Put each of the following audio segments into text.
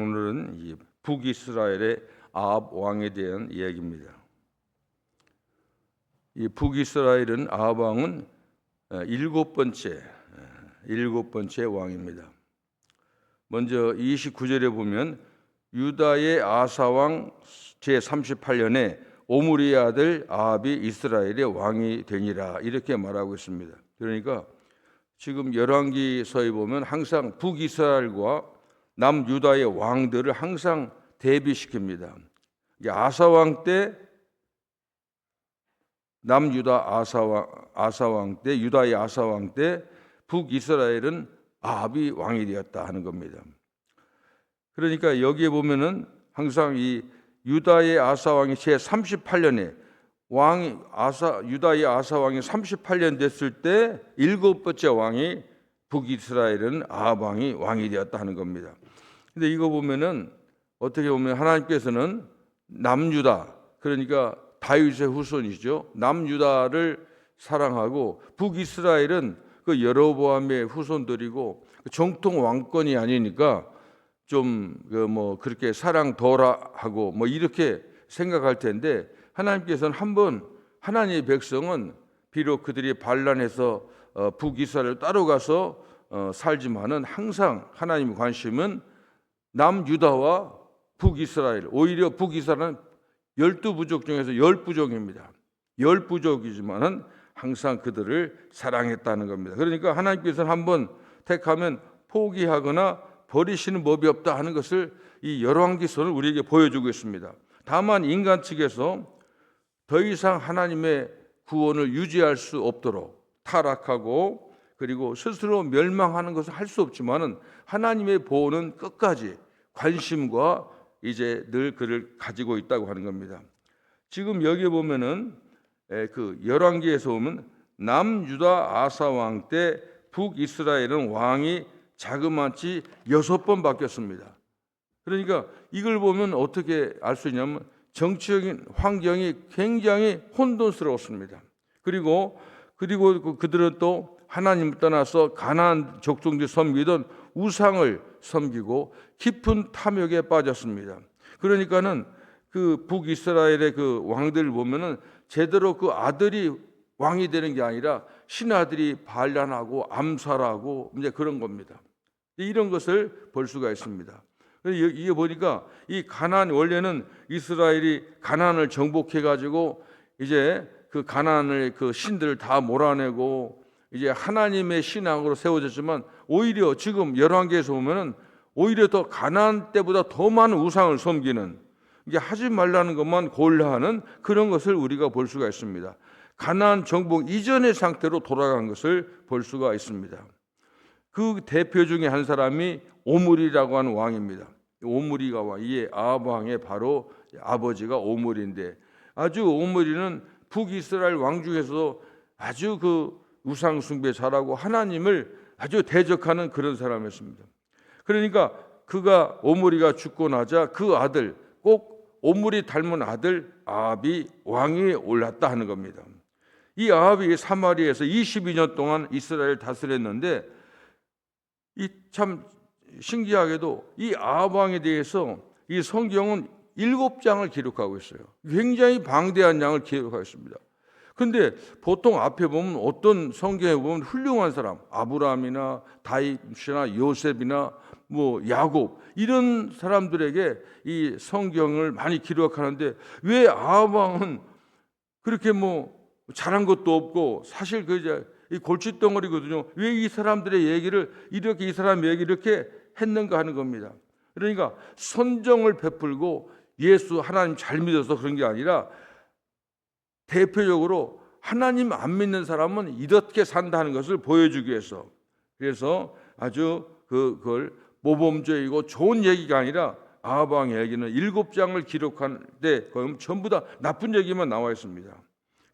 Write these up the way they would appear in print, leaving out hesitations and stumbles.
오늘은 이 북이스라엘의 아합 왕에 대한 이야기입니다. 이 북이스라엘은 아합 왕은 일곱 번째 왕입니다. 먼저 29절에 보면 유다의 아사 왕 제38년에 오므리의 아들 아합이 이스라엘의 왕이 되니라, 이렇게 말하고 있습니다. 그러니까 지금 열왕기서에 보면 항상 북이스라엘과 남유다의 왕들을 항상 대비시킵니다. 아사 왕 때 남유다 아사 왕 때, 유다의 아사 왕 때 북이스라엘은 아합이 왕이 되었다 하는 겁니다. 그러니까 여기에 보면은 항상 이 유다의 아사 왕이 제38년에 유다의 아사 왕이 38년 됐을 때 일곱 번째 왕이 북이스라엘은 아합 왕이 되었다 하는 겁니다. 근데 이거 보면은 어떻게 보면 하나님께서는 남유다, 그러니까 다윗의 후손이죠, 남유다를 사랑하고 북이스라엘은 그 여로보암의 후손들이고 정통 왕권이 아니니까 좀 그렇게 사랑 덜 하고 이렇게 생각할 텐데, 하나님께서는 한번 하나님의 백성은 비록 그들이 반란해서 북이스라엘을 따로 가서 살지만은 항상 하나님의 관심은 남유다와 북이스라엘, 오히려 북이스라엘은 12부족 중에서 10부족입니다. 10부족이지만은 항상 그들을 사랑했다는 겁니다. 그러니까 하나님께서는 한번 택하면 포기하거나 버리시는 법이 없다 하는 것을 이 열왕기서는 우리에게 보여주고 있습니다. 다만 인간 측에서 더 이상 하나님의 구원을 유지할 수 없도록 타락하고 그리고 스스로 멸망하는 것을 할 수 없지만은 하나님의 보호는 끝까지 관심과 이제 늘 그를 가지고 있다고 하는 겁니다. 지금 여기에 보면은 그 열왕기에서 보면 남유다 아사 왕 때 북이스라엘은 왕이 자그마치 6번 바뀌었습니다. 그러니까 이걸 보면 어떻게 알 수 있냐면 정치적인 환경이 굉장히 혼돈스러웠습니다. 그리고 그들은 또 하나님을 떠나서 가나안 족속들이 섬기던 우상을 섬기고 깊은 탐욕에 빠졌습니다. 그러니까는 그 북이스라엘의 그 왕들을 보면은 제대로 그 아들이 왕이 되는 게 아니라 신하들이 반란하고 암살하고 이제 그런 겁니다. 이런 것을 볼 수가 있습니다. 이게 보니까 이 가나안, 원래는 이스라엘이 가나안을 정복해 가지고 이제 그 가나안을 그 신들을 다 몰아내고 이제 하나님의 신앙으로 세워졌지만, 오히려 지금 열왕기에서 보면은 오히려 더 가나안 때보다 더 많은 우상을 섬기는, 이게 하지 말라는 것만 고려하는 그런 것을 우리가 볼 수가 있습니다. 가나안 정복 이전의 상태로 돌아간 것을 볼 수가 있습니다. 그 대표 중에 한 사람이 오므리라고 하는 왕입니다. 오므리가 왕, 이게 아합 왕의 바로 아버지가 오므리인데, 아주 오므리는 북이스라엘 왕 중에서도 아주 그 우상 숭배 잘하고 하나님을 아주 대적하는 그런 사람이었습니다. 그러니까 그가 오므리가 죽고 나자 그 아들, 꼭 오므리 닮은 아들 아합이 왕위에 올랐다 하는 겁니다. 이 아합이 사마리아에서 22년 동안 이스라엘을 다스렸는데, 이 참 신기하게도 이 아합 왕에 대해서 이 성경은 7장을 기록하고 있어요. 굉장히 방대한 양을 기록하고 있습니다. 근데 보통 앞에 보면 어떤 성경에 보면 훌륭한 사람, 아브라함이나 다윗이나 요셉이나 야곱, 이런 사람들에게 이 성경을 많이 기록하는데, 왜 아합 왕은 그렇게 잘한 것도 없고 사실 이 골칫덩어리거든요. 왜 이 사람들의 얘기를 이 사람 얘기 이렇게 했는가 하는 겁니다. 그러니까 선정을 베풀고 예수 하나님 잘 믿어서 그런 게 아니라 대표적으로 하나님 안 믿는 사람은 이렇게 산다는 것을 보여주기 위해서, 그래서 아주 그걸 모범적이고 좋은 얘기가 아니라 아합 왕의 얘기는 7장을 기록하는데 거의 전부 다 나쁜 얘기만 나와 있습니다.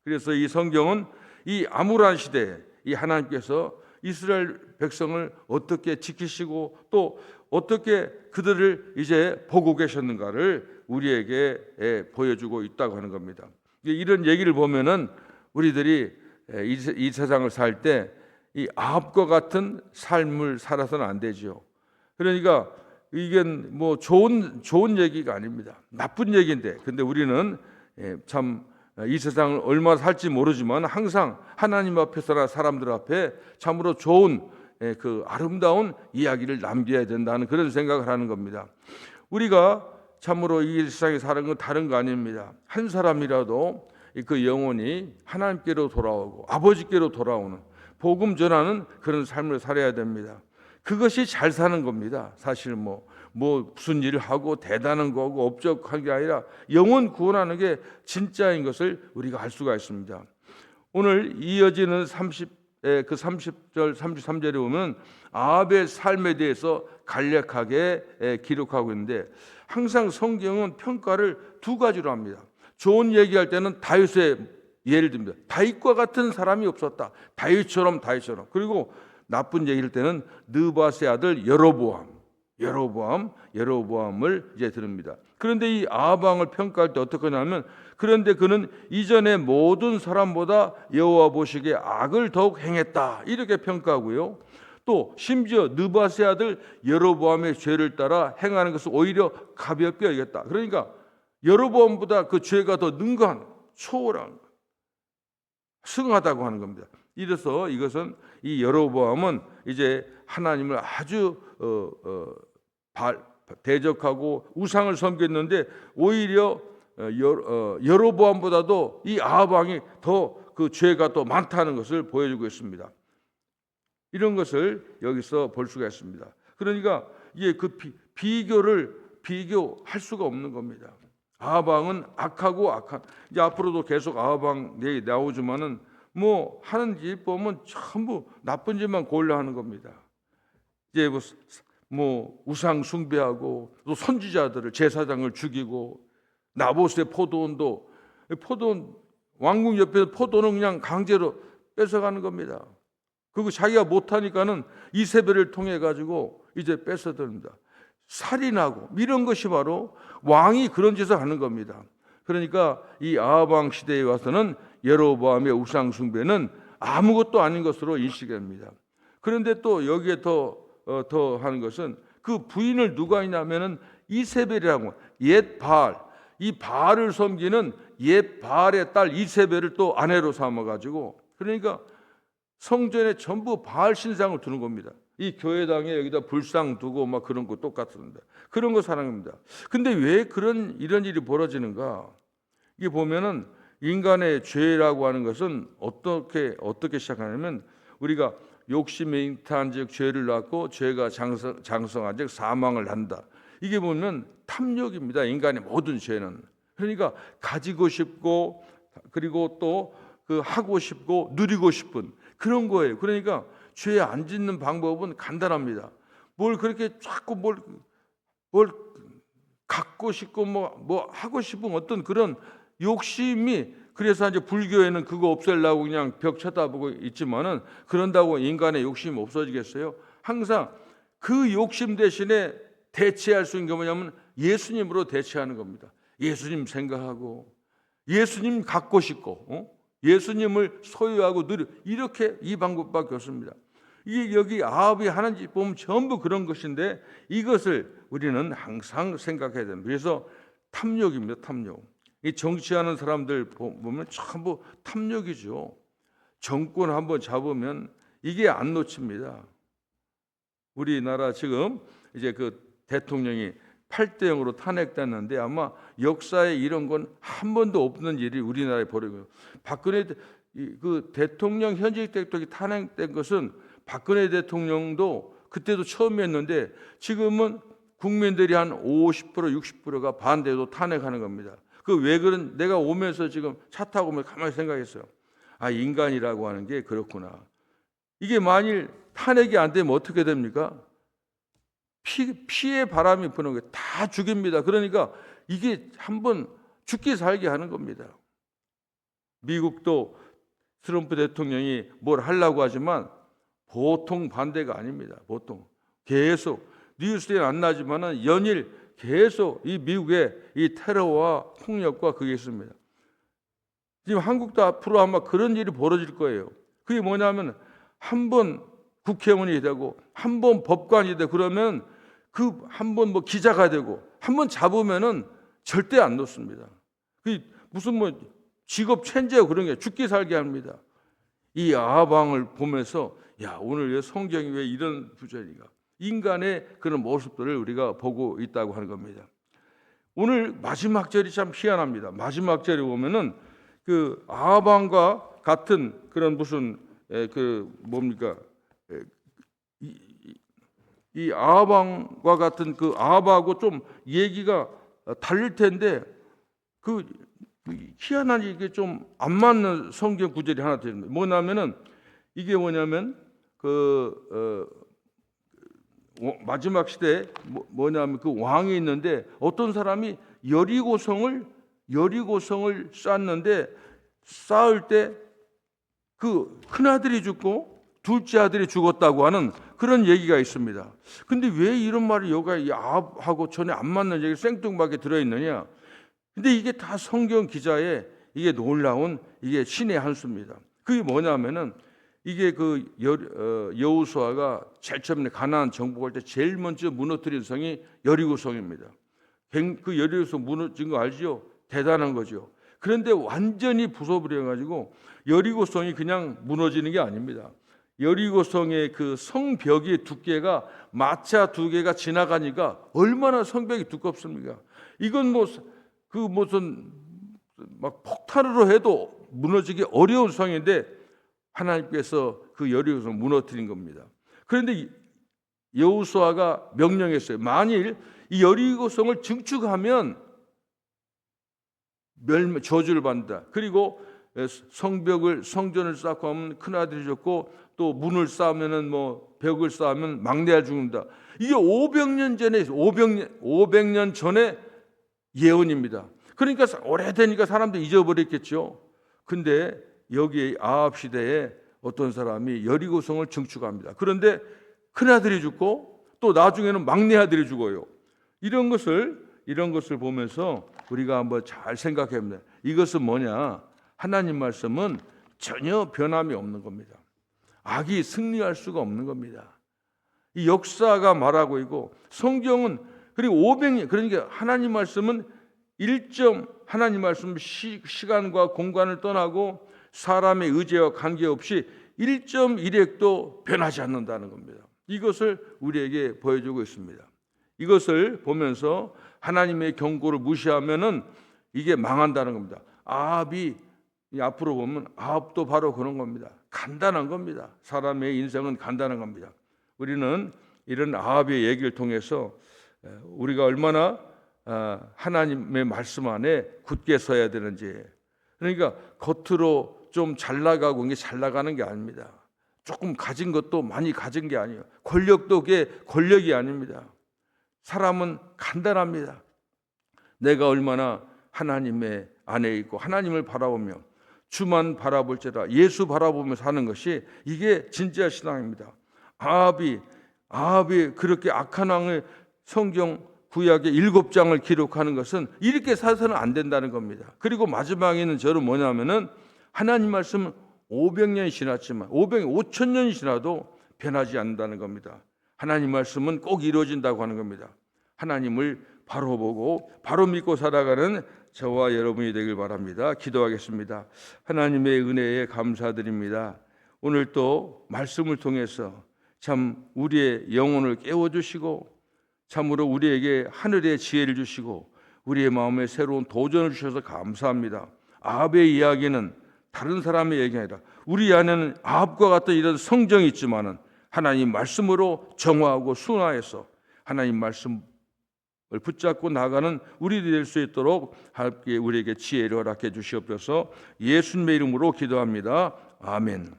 그래서 이 성경은 이 암울한 시대에 이 하나님께서 이스라엘 백성을 어떻게 지키시고 또 어떻게 그들을 이제 보고 계셨는가를 우리에게 보여주고 있다고 하는 겁니다. 이런 얘기를 보면은 우리들이 이 세상을 살 때 이 아합과 같은 삶을 살아서는 안 되죠. 그러니까 이게 뭐 좋은 얘기가 아닙니다. 나쁜 얘기인데, 근데 우리는 참 이 세상을 얼마나 살지 모르지만 항상 하나님 앞에서나 사람들 앞에 참으로 좋은 그 아름다운 이야기를 남겨야 된다는 그런 생각을 하는 겁니다. 우리가 참으로 이 세상에 사는 건 다른 거 아닙니다. 한 사람이라도 그 영혼이 하나님께로 돌아오고 아버지께로 돌아오는 복음 전하는 그런 삶을 살아야 됩니다. 그것이 잘 사는 겁니다. 사실 뭐 무슨 일을 하고 대단한 거고 업적한 게 아니라 영혼 구원하는 게 진짜인 것을 우리가 알 수가 있습니다. 오늘 이어지는 30절, 33절에 보면 아합의 삶에 대해서 간략하게 기록하고 있는데, 항상 성경은 평가를 두 가지로 합니다. 좋은 얘기할 때는 다윗의 예를 듭니다. 다윗과 같은 사람이 없었다. 다윗처럼. 그리고 나쁜 얘기할 때는 느밧의 아들 여로보암을 이제 들읍니다. 그런데 이 아합 왕을 평가할 때 어떻게 하냐면, 그런데 그는 이전의 모든 사람보다 여호와 보시기에 악을 더욱 행했다, 이렇게 평가하고요. 또 심지어 느밧의 아들 여로보암의 죄를 따라 행하는 것을 오히려 가볍게 여겼다. 그러니까 여로보암보다 그 죄가 더 능가한, 초월한, 승하다고 하는 겁니다. 이래서 이것은 이 여로보암은 이제 하나님을 아주 대적하고 우상을 섬겼는데, 오히려 여로보암보다도 이 아합 왕이 더 그 죄가 더 많다는 것을 보여주고 있습니다. 이런 것을 여기서 볼 수가 있습니다. 그러니까 이게 그 비교할 수가 없는 겁니다. 아합 왕은 악하고 악한, 이제 앞으로도 계속 아합 왕 얘기 나오지만은 뭐 하는 일 보면 전부 나쁜 짓만 골라하는 겁니다. 이제 뭐 우상 숭배하고, 또 선지자들을, 제사장을 죽이고, 나봇의 포도원도, 포도원 왕궁 옆에서 포도는 그냥 강제로 뺏어가는 겁니다. 그리고 자기가 못하니까는 이세벨을 통해 가지고 이제 뺏어듭니다. 살인하고, 이런 것이 바로 왕이 그런 짓을 하는 겁니다. 그러니까 이 아합 왕 시대에 와서는 여로보암의 우상 숭배는 아무것도 아닌 것으로 인식됩니다. 그런데 또 여기에 더 하는 것은, 그 부인을 누가 있냐면은 이세벨이라고, 옛 바알, 이 바알을 섬기는 옛 바알의 딸 이세벨을 또 아내로 삼아가지고, 그러니까 성전에 전부 바알 신상을 두는 겁니다. 이 교회당에 여기다 불상 두고 막 그런 거 똑같습니다. 그런 거 사랑합니다. 근데 왜 이런 일이 벌어지는가? 이게 보면은 인간의 죄라고 하는 것은 어떻게 시작하냐면, 우리가 욕심에 잉태한즉 죄를 낳고, 죄가 장성한즉 사망을 한다. 이게 보면 탐욕입니다. 인간의 모든 죄는. 그러니까 가지고 싶고, 그리고 또 그 하고 싶고 누리고 싶은 그런 거예요. 그러니까 죄 안 짓는 방법은 간단합니다. 뭘 그렇게 자꾸 뭘 갖고 싶고 뭐 하고 싶은 어떤 그런 욕심이, 그래서 이제 불교에는 그거 없애려고 그냥 벽 쳐다보고 있지만은, 그런다고 인간의 욕심이 없어지겠어요? 항상 그 욕심 대신에 대체할 수 있는 게 뭐냐면 예수님으로 대체하는 겁니다. 예수님 생각하고, 예수님 갖고 싶고, 예수님을 소유하고 이렇게 이 방법밖에 없습니다. 이게 여기 아합이 하는 짓 보면 전부 그런 것인데, 이것을 우리는 항상 생각해야 됩니다. 그래서 탐욕입니다. 탐욕. 이 정치하는 사람들 보면 전부 탐욕이죠. 정권 한번 잡으면 이게 안 놓칩니다. 우리나라 지금 이제 그 대통령이 8대 0으로 탄핵됐는데, 아마 역사에 이런 건 한 번도 없는 일이 우리나라에 벌어지고, 박근혜 그 대통령, 현직 대통령이 탄핵된 것은 박근혜 대통령도 그때도 처음이었는데, 지금은 국민들이 한 50%, 60%가 반대로 탄핵하는 겁니다. 그 왜 그런, 내가 오면서 지금 차 타고 오면 가만히 생각했어요. 아, 인간이라고 하는 게 그렇구나. 이게 만일 탄핵이 안 되면 어떻게 됩니까? 피의 바람이 부는 거예요. 다 죽입니다. 그러니까 이게 한번 죽기 살기 하는 겁니다. 미국도 트럼프 대통령이 뭘 하려고 하지만 보통 반대가 아닙니다. 보통 계속 뉴스에 안 나지만은 연일 계속 이 미국의 이 테러와 폭력과 그게 있습니다. 지금 한국도 앞으로 아마 그런 일이 벌어질 거예요. 그게 뭐냐면, 한 번 국회의원이 되고 한 번 법관이 되고 그러면 그 한번 뭐 기자가 되고 한번 잡으면은 절대 안 놓습니다. 그 무슨 뭐 직업 체인지하고 그런 게 죽기 살기 합니다. 이 아합 왕을 보면서 야, 오늘 왜 성경이 왜 이런 구절인가? 인간의 그런 모습들을 우리가 보고 있다고 하는 겁니다. 오늘 마지막 절이 참 희한합니다. 마지막 절에 보면은 그 아합 왕과 같은 그런 무슨 그 뭡니까? 이 아합 왕과 같은 그 아합하고 좀 얘기가 다를 텐데 그 희한한 이게 좀 안 맞는 성경 구절이 하나 됩니다. 뭐냐면은 이게 뭐냐면 마지막 시대에 뭐냐면 그 왕이 있는데 어떤 사람이 여리고성을 쌓았는데 쌓을 때 그 큰아들이 죽고 둘째 아들이 죽었다고 하는 그런 얘기가 있습니다. 근데 왜 이런 말이 여기 아합하고 전혀 안 맞는 얘기 생뚱맞게 들어있느냐? 근데 이게 다 성경 기자의 이게 놀라운 이게 신의 한 수입니다. 그게 뭐냐면은 이게 그 여호수아가 제일 처음에 가나안 정복할 때 제일 먼저 무너뜨린 성이 여리고성입니다. 그 여리고성 무너진 거 알죠? 대단한 거죠. 그런데 완전히 부숴버려 가지고 여리고성이 그냥 무너지는 게 아닙니다. 여리고성의 그 성벽의 두께가 마차 2개가 지나가니까 얼마나 성벽이 두껍습니까? 이건 뭐 그 무슨 막 폭탄으로 해도 무너지기 어려운 성인데 하나님께서 그 여리고성을 무너뜨린 겁니다. 그런데 여호수아가 명령했어요. 만일 이 여리고성을 증축하면 저주를 받는다. 그리고 성전을 쌓고 하면 큰아들이 죽고 또 문을 쌓으면은 뭐 벽을 쌓으면 막내가 죽는다. 이게 500년 전에 500년 전에 예언입니다. 그러니까 오래되니까 사람들이 잊어버렸겠죠. 근데 여기 아합 시대에 어떤 사람이 여리고성을 증축합니다. 그런데 큰아들이 죽고 또 나중에는 막내 아들이 죽어요. 이런 것을 보면서 우리가 한번 잘 생각해 봅니다. 이것은 뭐냐? 하나님 말씀은 전혀 변함이 없는 겁니다. 악이 승리할 수가 없는 겁니다. 이 역사가 말하고 있고 성경은 그리고 500년 그러니까 하나님 말씀은 하나님 말씀은 시간과 공간을 떠나고 사람의 의지와 관계없이 1.1핵도 변하지 않는다는 겁니다. 이것을 우리에게 보여주고 있습니다. 이것을 보면서 하나님의 경고를 무시하면은 이게 망한다는 겁니다. 아합이 앞으로 보면 아합도 바로 그런 겁니다. 간단한 겁니다. 사람의 인생은 간단한 겁니다. 우리는 이런 아합의 얘기를 통해서 우리가 얼마나 하나님의 말씀 안에 굳게 서야 되는지. 그러니까 겉으로 좀 잘 나가고 이게 잘 나가는 게 아닙니다. 조금 가진 것도 많이 가진 게 아니에요. 권력도 그게 권력이 아닙니다. 사람은 간단합니다. 내가 얼마나 하나님의 안에 있고 하나님을 바라보며 주만 바라볼지라 예수 바라보며 사는 것이 이게 진짜 신앙입니다. 아합이 그렇게 악한 왕의 성경 구약의 7장을 기록하는 것은 이렇게 사서는 안 된다는 겁니다. 그리고 마지막에는 저는 뭐냐면은 하나님 말씀은 500년이 지났지만 5천년이 지나도 변하지 않는다는 겁니다. 하나님 말씀은 꼭 이루어진다고 하는 겁니다. 하나님을 바로 보고 바로 믿고 살아가는 저와 여러분이 되길 바랍니다. 기도하겠습니다. 하나님의 은혜에 감사드립니다. 오늘 또 말씀을 통해서 참 우리의 영혼을 깨워주시고 참으로 우리에게 하늘의 지혜를 주시고 우리의 마음에 새로운 도전을 주셔서 감사합니다. 아합의 이야기는 다른 사람의 얘기가 아니라 우리 안에는 아합과 같은 이런 성정이 있지만은 하나님 말씀으로 정화하고 순화해서 하나님 말씀을 붙잡고 나가는 우리들이 될 수 있도록 함께 우리에게 지혜를 허락해 주시옵소서. 예수님의 이름으로 기도합니다. 아멘.